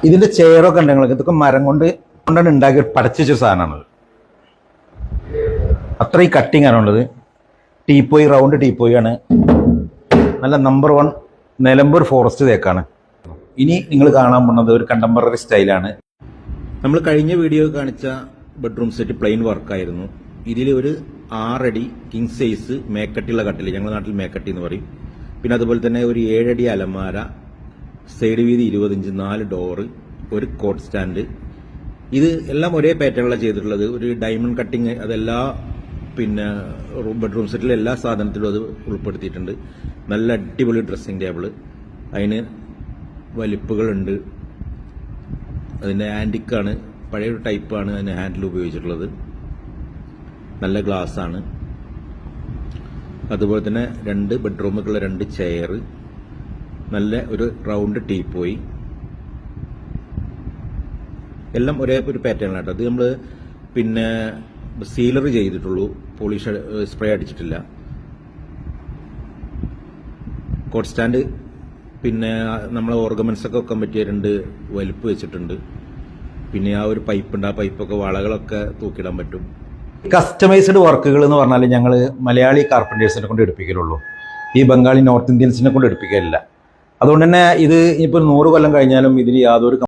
ഇതിന്റെ ചെയറൊക്കെ ഉണ്ടെങ്കിൽ ഇതൊക്കെ മരം കൊണ്ടാണ് ഉണ്ടാക്കി പടച്ചു വെച്ച സാധനമാണത്. അത്രയും കട്ടിങ് ആണുള്ളത്. ടീപ്പോയി, റൗണ്ട് ടീപ്പോയി ആണ്. നല്ല നമ്പർ 1 നിലമ്പൂർ ഫോറസ്റ്റ് തേക്കാണ്. ഇനി നിങ്ങൾ കാണാൻ പോകുന്നത് ഒരു കണ്ടംപററി സ്റ്റൈലാണ്. നമ്മൾ കഴിഞ്ഞ വീഡിയോ കാണിച്ച ബെഡ്റൂം സെറ്റ് പ്ലെയിൻ വർക്കായിരുന്നു. ഇതിൽ ഒരു 6 അടി കിങ് സൈസ് മേക്കട്ടിയുള്ള കട്ടിൽ, ഞങ്ങളുടെ നാട്ടിൽ മേക്കട്ടി എന്ന് പറയും. പിന്നെ അതുപോലെ തന്നെ ഒരു 7 അടി അലമാര, സൈഡ് വീതി 20 ഇഞ്ച്, 4 ഡോറ്, ഒരു കോട്ട് സ്റ്റാൻഡ്. ഇത് എല്ലാം ഒരേ പാറ്റേണിലാണ് ചെയ്തിട്ടുള്ളത്. ഒരു ഡയമണ്ട് കട്ടിങ് അതെല്ലാ പിന്നെ ബെഡ്റൂം സെറ്റിലെ എല്ലാ സാധനത്തിലും അത് ഉൾപ്പെടുത്തിയിട്ടുണ്ട്. നല്ല അടിപൊളി ഡ്രസ്സിംഗ് ടേബിള്, അതിന് വലിപ്പുകളുണ്ട്. അതിൻ്റെ ആൻറ്റിക്കാണ്, പഴയൊരു ടൈപ്പാണ് അതിന് ഹാൻഡിൽ ഉപയോഗിച്ചിട്ടുള്ളത്. നല്ല ഗ്ലാസ്സാണ്. അതുപോലെ തന്നെ 2 ബെഡ്റൂമുകളുള്ള 2 ചെയർ, നല്ല ഒരു റൗണ്ട് ടീപ്പോയി, എല്ലാം ഒരേ ഒരു പാറ്റേണിലാണ്. അത് നമ്മൾ പിന്നെ സീലർ ചെയ്തിട്ടുള്ളൂ, പോളിഷ് സ്പ്രേ അടിച്ചിട്ടില്ല. കോട്ട് സ്റ്റാൻഡ് പിന്നെ നമ്മളെ ഓർഗമെന്റ്സ് ഒക്കെ വെക്കാൻ പറ്റിയ 2 വലിപ്പ് വെച്ചിട്ടുണ്ട്. പിന്നെ ആ ഒരു പൈപ്പുണ്ട്, ആ പൈപ്പൊക്കെ വളകളൊക്കെ തൂക്കിടാൻ പറ്റും. കസ്റ്റമൈസ്ഡ് വർക്കുകൾ എന്ന് പറഞ്ഞാൽ ഞങ്ങൾ മലയാളി കാർപ്പൻറ്റേഴ്സിനെ കൊണ്ട് എടുപ്പിക്കലുള്ളൂ. ഈ ബംഗാളി നോർത്ത് ഇന്ത്യൻസിനെ കൊണ്ട് എടുപ്പിക്കലില്ല. അതുകൊണ്ട് തന്നെ ഇത് ഇപ്പോൾ 100 കൊല്ലം കഴിഞ്ഞാലും ഇതിൽ യാതൊരു